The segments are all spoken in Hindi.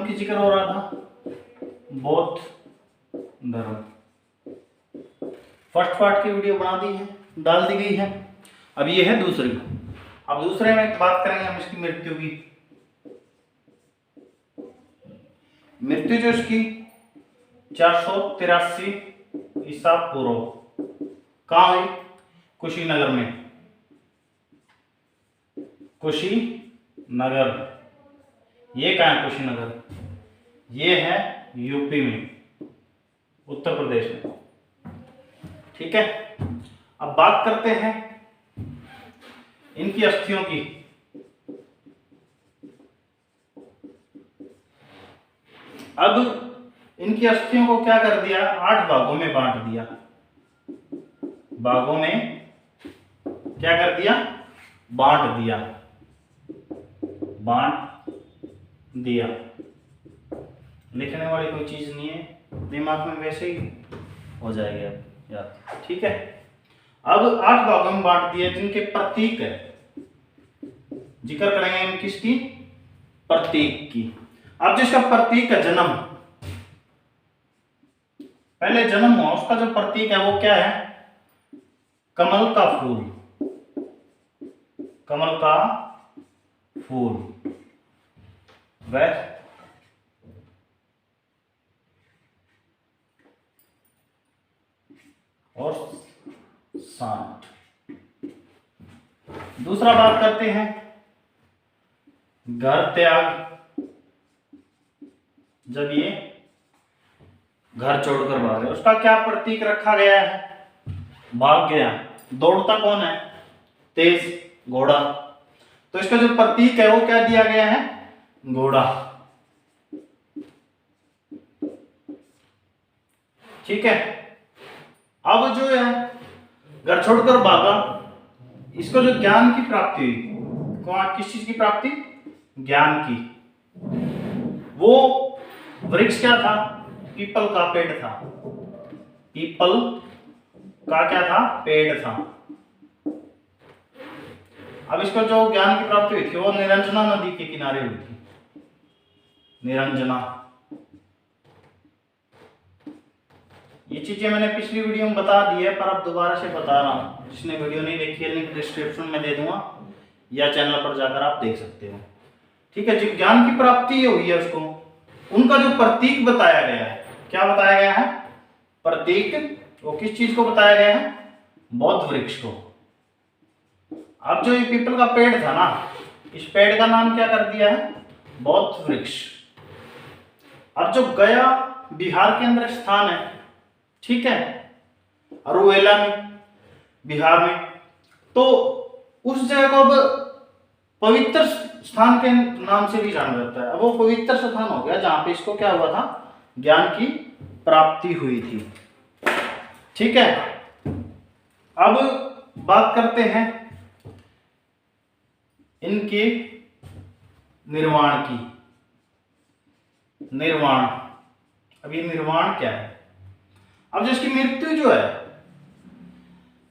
धर्म की जिक्र हो रहा था, बौद्ध धर्म। फर्स्ट पार्ट की वीडियो बना दी है, डाल दी गई है। अब ये है दूसरी। अब दूसरे में बात करेंगे हम इसकी मृत्यु की। मृत्यु जो इसकी 483 ईसा पूर्व कहाँ हुई? कुशीनगर में। कुशीनगर, ये कहाँ है कुशीनगर? ये है यूपी में, उत्तर प्रदेश में। ठीक है, अब बात करते हैं इनकी अस्थियों की। अब इनकी अस्थियों को क्या कर दिया? 8 भागों में बांट दिया। भागों में क्या कर दिया? बांट दिया। बांट दिया। लिखने वाली कोई चीज नहीं है, दिमाग में वैसे ही हो जाएगा यार। ठीक है, अब 8 भागों में बांट दिया जिनके प्रतीक है। जिक्र करेंगे हम किसकी? प्रतीक की। अब जिसका प्रतीक है जन्म, पहले जन्म हुआ, उसका जो प्रतीक है वो क्या है? कमल का फूल। कमल का फूल। वह और सांड। दूसरा बात करते हैं घर त्याग। जब ये घर छोड़कर भागे, उसका क्या प्रतीक रखा गया है? भाग गया। दौड़ता कौन है? तेज घोड़ा। तो इसका जो प्रतीक है वो क्या दिया गया है? घोड़ा। ठीक है, अब जो है घर छोड़कर भागा, इसको जो ज्ञान की प्राप्ति हुई, किस चीज की प्राप्ति? ज्ञान की। वो वृक्ष क्या था? पीपल का पेड़ था। पीपल का क्या था? पेड़ था। अब इसको जो ज्ञान की प्राप्ति हुई थी वो निरंजना नदी के किनारे हुई थी। निरंजना। ये चीजें मैंने पिछली वीडियो में बता दी है, पर अब दोबारा से बता रहा हूं। जिसने वीडियो नहीं देखी है, लिंक डिस्क्रिप्शन में दे दूंगा या चैनल पर जाकर आप देख सकते हो। ठीक है, जो ज्ञान की प्राप्ति हुई है उसको, उनका जो प्रतीक बताया गया है, क्या बताया गया है? प्रतीक। वो किस चीज को बताया गया है? बौद्ध वृक्ष को। अब जो ये पीपल का पेड़ था ना, इस पेड़ का नाम क्या कर दिया है? बौद्ध वृक्ष। अब जो गया बिहार के अंदर स्थान है, ठीक है, रुएला में, बिहार में, तो उस जगह को अब पवित्र स्थान के नाम से भी जाना जाता है। अब वो पवित्र स्थान हो गया जहां पे इसको क्या हुआ था? ज्ञान की प्राप्ति हुई थी। ठीक है, अब बात करते हैं इनके निर्वाण की। निर्वाण। अब ये निर्वाण क्या है? अब जिसकी मृत्यु जो है,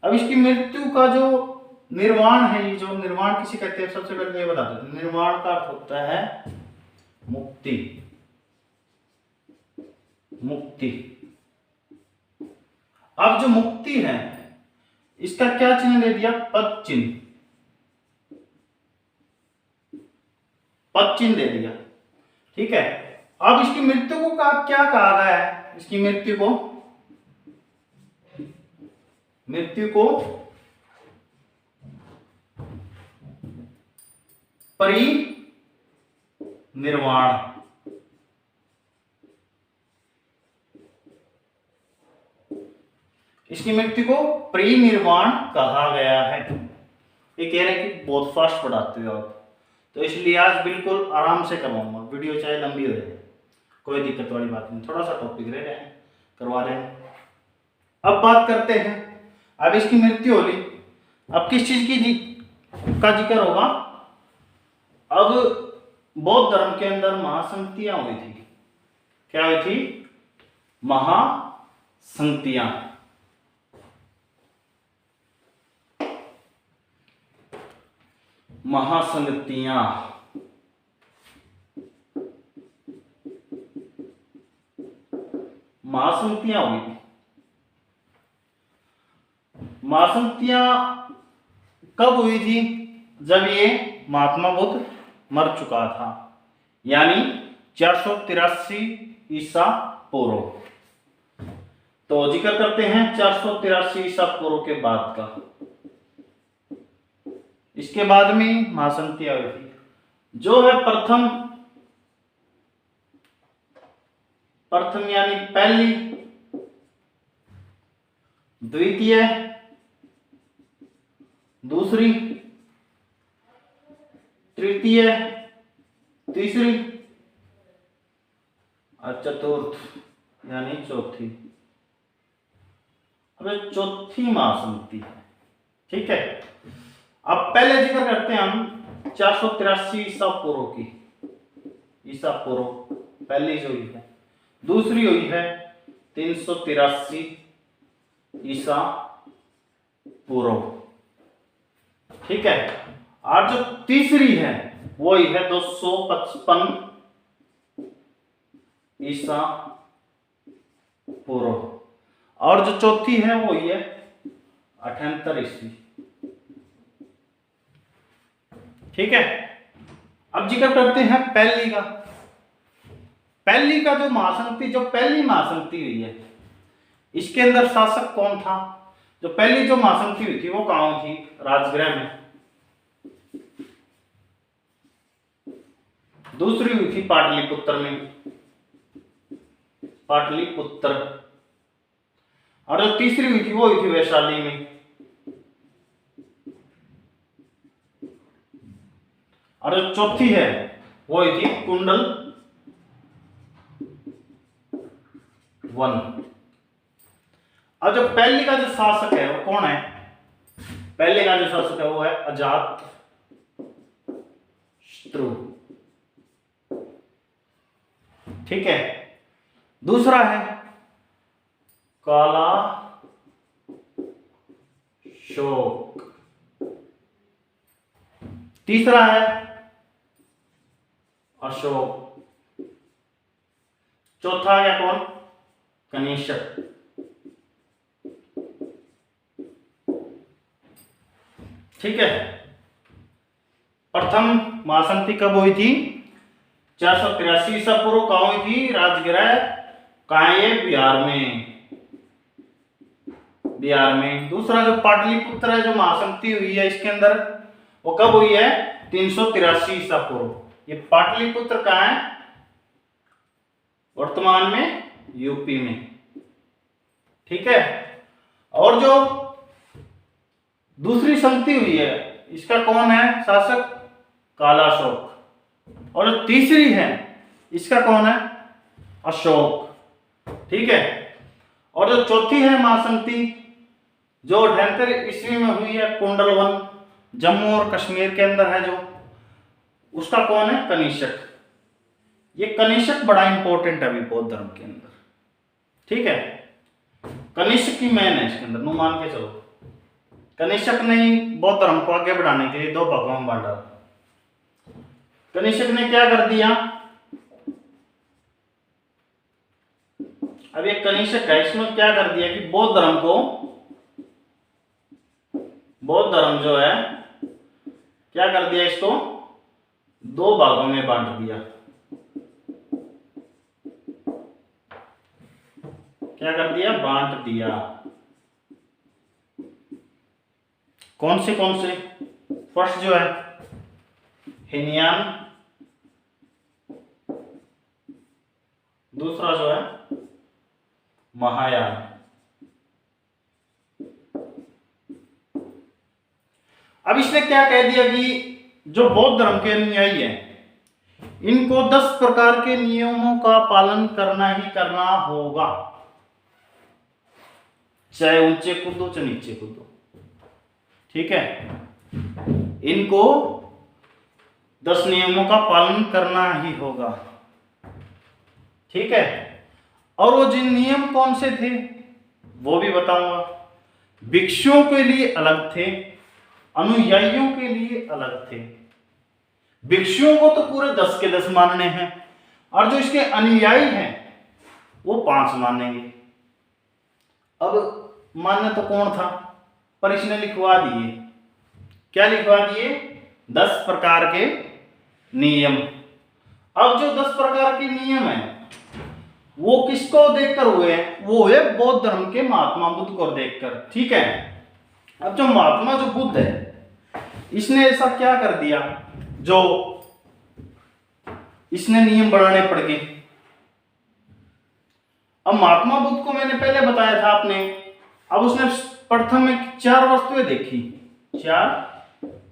अब इसकी मृत्यु का जो निर्वाण है, ये जो निर्वाण किसी कहते हैं, सबसे पहले ये बता देते हैं। निर्वाण का अर्थ होता है मुक्ति। मुक्ति। अब जो मुक्ति है, इसका क्या चिन्ह दे दिया? पद चिन्ह। पद चिन्ह दे दिया। ठीक है, अब इसकी मृत्यु को क्या कहा गया है? इसकी मृत्यु को, मृत्यु को परिनिर्वाण। इसकी मृत्यु को परिनिर्वाण कहा गया है। ये कह रहे हैं कि बहुत फास्ट पढ़ाते हो आप, तो इसलिए आज बिल्कुल आराम से करवाऊंगा। वीडियो चाहे लंबी हो जाए, कोई दिक्कत वाली बात नहीं, थोड़ा सा टॉपिक रह रहे हैं, करवा रहे हैं। अब बात करते हैं, अब इसकी मृत्यु होगी, अब किस चीज की का जिक्र होगा? अब बौद्ध धर्म के अंदर महासंगतियां हुई थी। क्या हुई थी? महासंगतियां। महासंगतियां। महासंधियां हुई थी। महासंधियां कब हुई थी? जब ये महात्मा बुद्ध मर चुका था, यानी 483 ईसा पूर्व। तो जिक्र करते हैं 483 ईसा पूर्व के बाद का। इसके बाद में महासंधियां हुई थी। जो है प्रथम यानी पहली, द्वितीय, दूसरी, तृतीय, तीसरी और चतुर्थ यानी चौथी। अब चौथी महासंधि है, ठीक है। अब पहले जिक्र करते हैं हम 483 ईसा पूर्व की। ईसा पूर्व पहली जो हुई है, दूसरी हुई है 383 ईसा पूर्व, ठीक है। और जो तीसरी है वो ही है 255 ईसा पूर्व, और जो चौथी है वो ही है 78 ईस्वी, ठीक है। अब जिक्र करते हैं पहली का। पहली का जो महासंधि, जो पहली महासंधि हुई है, इसके अंदर शासक कौन था? जो पहली जो महासंधि हुई थी वो कहां थी? राजगृह में। दूसरी हुई थी पाटलिपुत्र में, पाटलिपुत्र। और जो तीसरी हुई थी वो हुई थी वैशाली में। और जो चौथी है वो हुई थी कुंडल वन। और जो पहले का जो शासक है वो कौन है? पहले का जो शासक है वो है अजात शत्रु, ठीक है। दूसरा है काला शोक, तीसरा है अशोक, चौथा है कौन? कनिष्क, ठीक है। प्रथम महासंधि कब हुई थी? 483 ईसा पूर्व। कहां हुई थी? राजगृह, कहां है? बिहार में, बिहार में। दूसरा जो पाटलिपुत्र है जो महासंधि हुई है इसके अंदर, वो कब हुई है? 383 ईसा पूर्व। ये पाटलिपुत्र कहां है? वर्तमान में यूपी में, ठीक है। और जो दूसरी संधि हुई है इसका कौन है शासक? कालाशोक। और जो तीसरी है इसका कौन है? अशोक, ठीक है। और जो चौथी है महासंधि जो 78 ईस्वी में हुई है, कुंडल वन, जम्मू और कश्मीर के अंदर है जो, उसका कौन है? कनिष्क। ये कनिष्क बड़ा इंपॉर्टेंट है अभी बौद्ध धर्म के अंदर, ठीक है। कनिष्क की मैन है इसके अंदर, नु मान के चलो। कनिष्क ने बौद्ध धर्म को आगे बढ़ाने के लिए दो भागों में बांटा। कनिष्क ने क्या कर दिया? अब ये कनिष्क है, इसमें क्या कर दिया कि बौद्ध धर्म को, बौद्ध धर्म जो है क्या कर दिया, इसको दो भागों में बांट दिया। क्या कर दिया? बांट दिया। कौन से? फर्स्ट जो है हिनयान, दूसरा जो है महायान। अब इसने क्या कह दिया कि जो बौद्ध धर्म के अनुयायी हैं इनको 10 प्रकार के नियमों का पालन करना ही करना होगा, चाहे ऊंचे कूदो चाहे नीचे कूदो, ठीक है। इनको 10 नियमों का पालन करना ही होगा, ठीक है। और वो जिन नियम कौन से थे वो भी बताऊंगा। भिक्षुओं के लिए अलग थे, अनुयायियों के लिए अलग थे। भिक्षुओं को तो पूरे 10 के 10 मानने हैं, और जो इसके अनुयायी हैं वो 5 मानेंगे। अब मान्य तो कौन था, पर इसने लिखवा दिए, क्या लिखवा दिए, 10 प्रकार के नियम। अब जो 10 प्रकार के नियम है वो किसको देखकर हुए हैं, वो है बौद्ध धर्म के महात्मा बुद्ध को देखकर, ठीक है। अब जो महात्मा जो बुद्ध है इसने ऐसा क्या कर दिया, जो इसने नियम बनाने पड़ गए। अब महात्मा बुद्ध को मैंने पहले बताया था आपने, अब उसने प्रथम में 4 वस्तुएं देखी, 4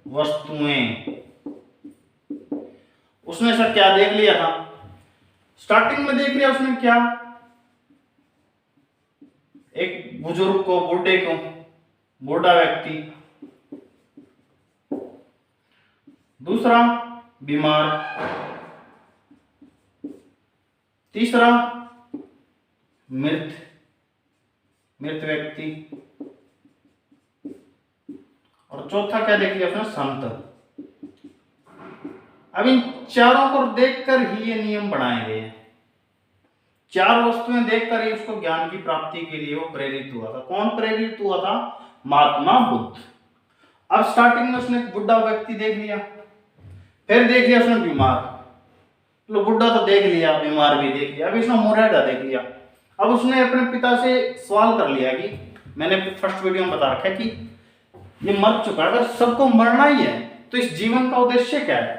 वस्तुएं उसने सब क्या देख लिया था, स्टार्टिंग में देख लिया उसने क्या, एक बुजुर्ग को, बूढ़े को, बूढ़ा व्यक्ति, दूसरा बीमार, तीसरा मृत व्यक्ति, और चौथा क्या देख लिया उसने, संत। अब इन चारों को देखकर ही ये नियम बनाए गए हैं। 4 वस्तुएं देखकर ही उसको ज्ञान की प्राप्ति के लिए वो प्रेरित हुआ था। कौन प्रेरित हुआ था, महात्मा बुद्ध। अब स्टार्टिंग में उसने बुढ़ा व्यक्ति देख लिया, फिर देख लिया उसने बीमार, तो बुढ़ा तो देख लिया, बीमार भी देख लिया, अभी उसने मुरैदा देख लिया। अब उसने अपने पिता से सवाल कर लिया कि मैंने फर्स्ट वीडियो में बता रखा है कि ये मर चुका है, अगर सबको मरना ही है तो इस जीवन का उद्देश्य क्या है।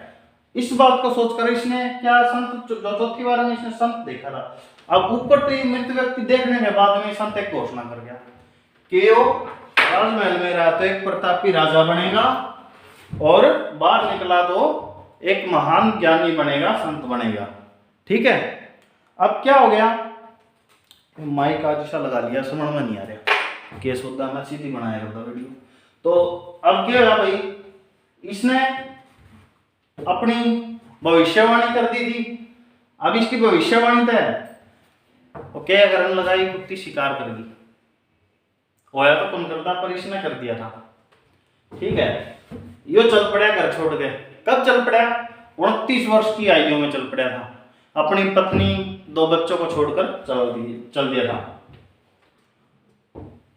इस बात को सोचकर इसने क्या, संत चौथी बार में इसने संत देखा था। अब ऊपर तो मृत व्यक्ति देखने के बाद में संत एक घोषणा कर गया कि वो राजमहल में रहा तो एक प्रतापी राजा बनेगा, और बाहर निकला तो एक महान ज्ञानी बनेगा, संत बनेगा, ठीक है। अब क्या हो गया, माइक आज ऐसा लगा लिया, समझ में नहीं आ रहा, केस होता मैं सीधी बनाया होता वीडियो। तो अब क्या हुआ भाई, इसने अपनी भविष्यवाणी कर दी थी। अब इसकी भविष्यवाणी तो है, ओके, अगर लगाई कुत्ती शिकार कर दी, होया तो कौन करता, पर इसने कर दिया था, ठीक है। यो चल पड़ा घर छोड़ के, कब चल पड़ा, 29 वर्ष की आयु में चल पड़ा था, अपनी पत्नी 2 बच्चों को छोड़कर चल दिया था।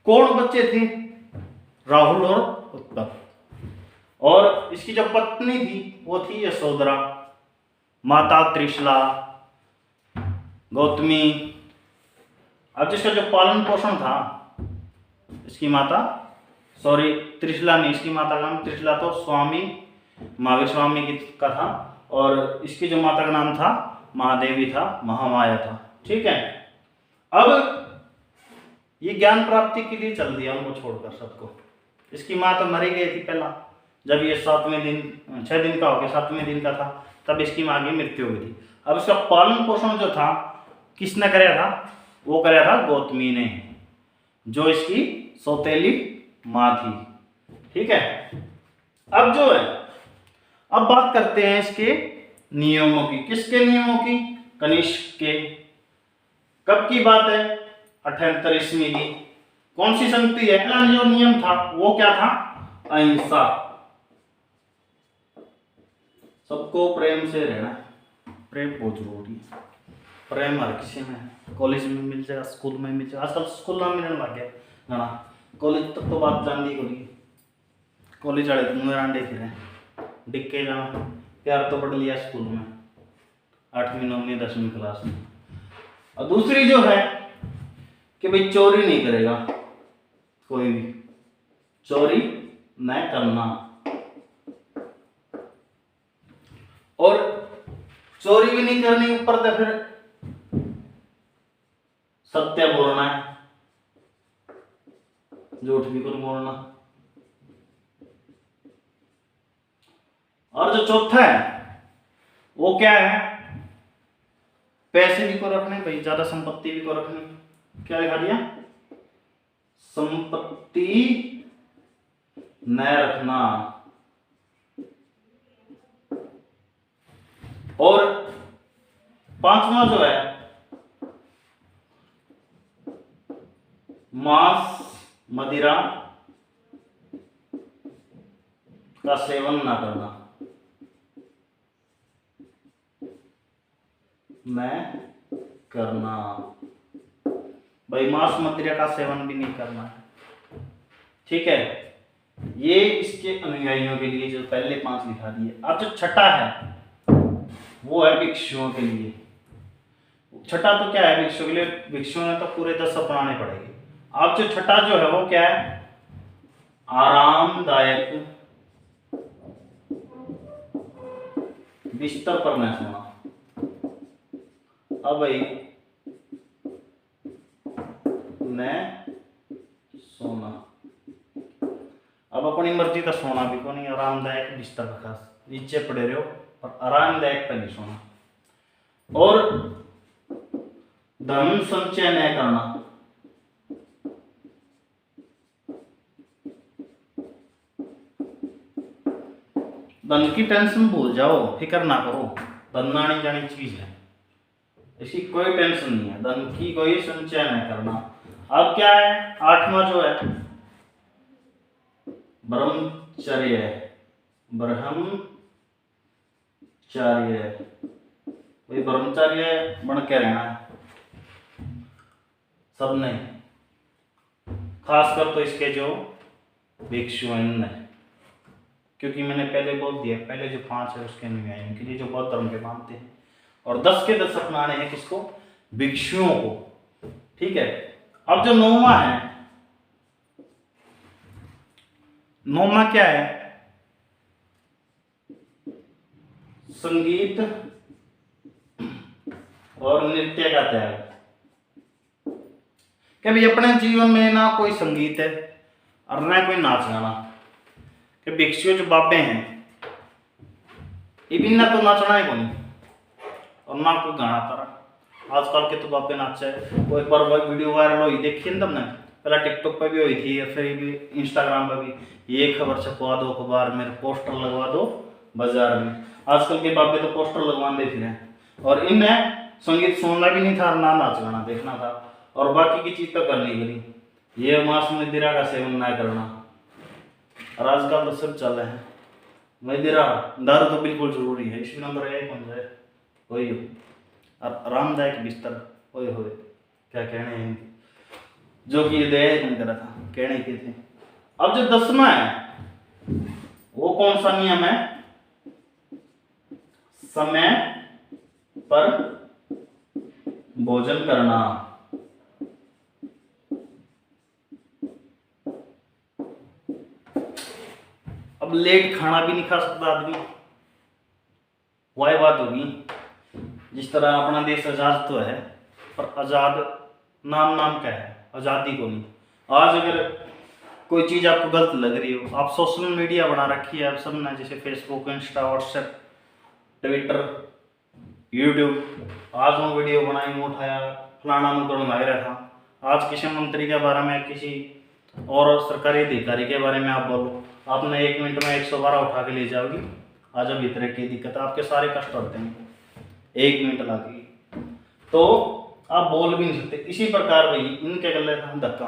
कौन बच्चे थे, राहुल और उत्पल, और इसकी जो पत्नी थी वो थी यशोधरा, माता त्रिशला, गौतमी। अब जिसका जो पालन पोषण था, इसकी माता, सॉरी त्रिशला नहीं, इसकी माता का नाम त्रिशला तो स्वामी महावीर स्वामी का था, और इसकी जो माता का नाम था महादेवी था, महामाया था, ठीक है। अब ये ज्ञान प्राप्ति के लिए चल दिया उनको छोड़कर सबको। इसकी माँ तो मरी गई थी पहला, जब ये 7वें दिन 6 दिन का हो गया, 7वें दिन का था, तब इसकी माँ की मृत्यु हुई थी। अब इसका पालन पोषण जो था किसने कराया था, वो कराया था गौतमी ने, जो इसकी सौतेली माँ थी, ठीक है। अब जो है, अब बात करते हैं इसके नियमों की। किसके नियमों की, कनिष्क के। कब की बात है, 78 ईस्वी की। कौन सी संगति है, जो नियम था वो क्या था, अहिंसा, सबको प्रेम से रहना, प्रेम बहुत जरूरी है। प्रेम हर किसी में, कॉलेज में मिल जाएगा, स्कूल में मिल जाएगा, आजकल स्कूल में मिलने लग गया ना, कॉलेज तक तो बात जान दी होगी, कॉलेज वाले मुँह देख रहे हैं, डिक्के जाना, प्यार तो पढ़ लिया स्कूल में 8वीं 9वीं 10वीं क्लास में। और दूसरी जो है कि भाई चोरी नहीं करेगा, कोई भी चोरी न करना, और चोरी भी नहीं करनी, ऊपर तो फिर सत्य बोलना है, झूठ भी कुछ बोलना। और जो चौथा है वो क्या है, पैसे भी को रखने भाई, ज्यादा संपत्ति भी को रखनी। क्या लिखा दिया, संपत्ति न रखना। और 5वां जो है, मांस मदिरा का सेवन ना करना, मैं करना, भाई मांस मदिरा का सेवन भी नहीं करना है। ठीक है, ये इसके अनुयायियों के लिए जो पहले 5 लिखा दिए। अब जो छठा है वो है भिक्षुओं के लिए। छठा तो क्या है भिक्षुओं के लिए, भिक्षुओं ने तो पूरे 10 अपनाने पड़ेंगे। अब जो छठा जो है वो क्या है, आरामदायक बिस्तर पर न सोना। अब भाई न सोना, अब अपनी मर्जी का सोना भी को नहीं, आरामदायक बिस्तर पर खास नीचे पड़े रहो और आरामदायक पर नहीं सोना। और धन संचय न करना, धन की टेंशन भूल जाओ, फिक्र ना करो, धन आनी जानी चीज है, इसकी कोई टेंशन नहीं है, धन की कोई संचय नहीं करना। अब क्या है 8वां जो है ब्रह्मचर्य, भाई ब्रह्मचर्य बन के रहना है सबने, खासकर तो इसके जो भिक्षु हैं, क्योंकि मैंने पहले बोल दिया पहले जो 5 है उसके अनुयायी उनके लिए जो बौद्ध धर्म के मानते हैं, और 10 के 10 अपनाने हैं किसको, भिक्षुओं को। ठीक है, अब जो 9वां है, 9वां क्या है, संगीत और नृत्य का त्याग। क्या भाई अपने जीवन में ना कोई संगीत है और ना कोई नाच गाना, कि भिक्षु जो बाबे हैं ये ना तो नाचना है कोई और ना कोई गाना तारा। आजकल के तो बाबे नाचे, वो एक बार वीडियो वायरल हुई देखी ना तुमने, पहले टिकटॉक पे भी हुई थी या फिर भी इंस्टाग्राम पे भी, ये खबर छपवा दो अखबार में, पोस्टर लगवा दो बाजार में। आजकल के बाबे तो पोस्टर लगवा देते हैं, और इनमें संगीत सुनना भी नहीं था ना नाच गाना देखना था, और बाकी की चीज तो करनी करी, ये मांस मदिरा का सेवन ना करना। और आजकल तो सब चल रहे हैं मदिरा, दारू तो बिल्कुल जरूरी है, इसी नंबर 1 बन जाए वही हो, और आरामदायक बिस्तर ओए होए क्या कहने हैं, जो कि दया कौन करा था कहने के थे। अब जो 10वां है वो कौन सा नियम है, समय पर भोजन करना। अब लेट खाना भी नहीं खा सकता आदमी, वही बात होगी। जिस तरह अपना देश आजाद तो है, पर आजाद नाम का है, आजादी को नहीं। आज अगर कोई चीज आपको गलत लग रही हो, आप सोशल मीडिया बना रखी है आप सब ने, जैसे Facebook, Insta, WhatsApp, Twitter, YouTube. आज वो वीडियो बनाई, वो उठाया, फलाना अनुकरण लग रहा था। आज किसी मंत्री के बारे में, किसी और सरकारी अधिकारी के बारे में आप बोलो, आपने 1 मिनट में 112 उठा के ले जाओगी। आज अब इतने की दिक्कत, आपके सारे कष्ट होते हैं 1 मिनट लगी, तो आप बोल भी नहीं सकते। इसी प्रकार भाई इनके गले हम धक्का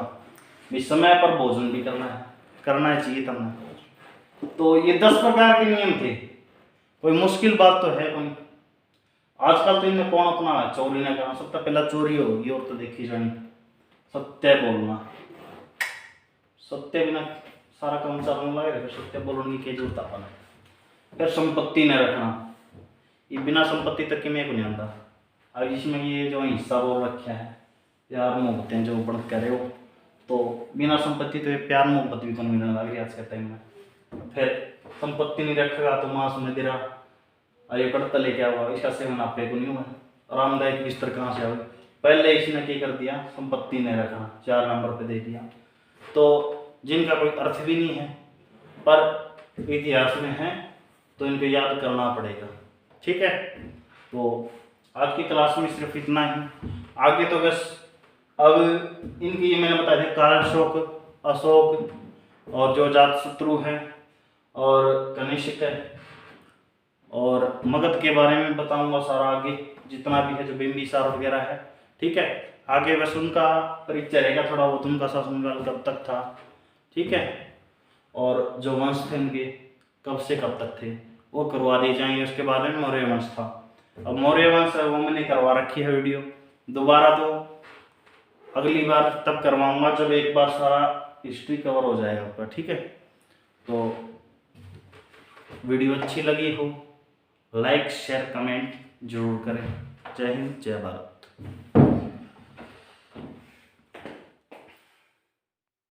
भी, समय पर भोजन भी करना चाहिए तुमने। तो ये 10 प्रकार के नियम थे, कोई मुश्किल बात तो है कोई। आजकल तो इनमें कौन अपना है, चोरी ना करना, सबसे पहला चोरी होगी और तो देखी जानी, सत्य बोलना, सत्य बिना सारा काम चलने लगे, सत्य बोलने की जरूरत अपन है। फिर संपत्ति न रखना, ये बिना संपत्ति तक की मैं को नहीं आता। अब इसमें ये जो हिस्सा बोल रखा है यार मोहब्बतें जो बढ़ करे हो, तो बिना संपत्ति तो ये प्यार मोहब्बत भी तो मिलने लग रही आज के टाइम में। फिर संपत्ति नहीं रखेगा तो मांस मदिरा अरे कड़ता लेके आवा, इसका सेवन आपे को नहीं हुआ। आरामदायक बिस्तर कहाँ से आवे, पहले इसने क्या कर दिया, संपत्ति नहीं रखना 4 नंबर पे दे दिया, तो जिनका कोई अर्थ भी नहीं है पर इतिहास में है, तो इनको याद करना पड़ेगा। ठीक है, तो आज की क्लास में सिर्फ इतना ही। आगे तो बस अब इनकी ये मैंने बताया था, कालशोक, अशोक और जो अजातशत्रु है और कनिष्क है, और मगध के बारे में बताऊंगा सारा आगे जितना भी है, जो बिंबिसार वगैरह है। ठीक है, आगे बस उनका परिचय रहेगा थोड़ा बहुत, उनका शासनकाल कब तक था, ठीक है, और जो वंश थे उनके कब से कब तक थे वो करवा दी जाएंगे। उसके बाद में मौर्य वंश था। अब मौर्य वंश वो मैंने करवा रखी है वीडियो, दोबारा तो अगली बार तब करवाऊंगा जब एक बार सारा हिस्ट्री कवर हो जाएगा आपका। ठीक है, तो वीडियो अच्छी लगी हो लाइक शेयर कमेंट जरूर करें। जय हिंद जय भारत।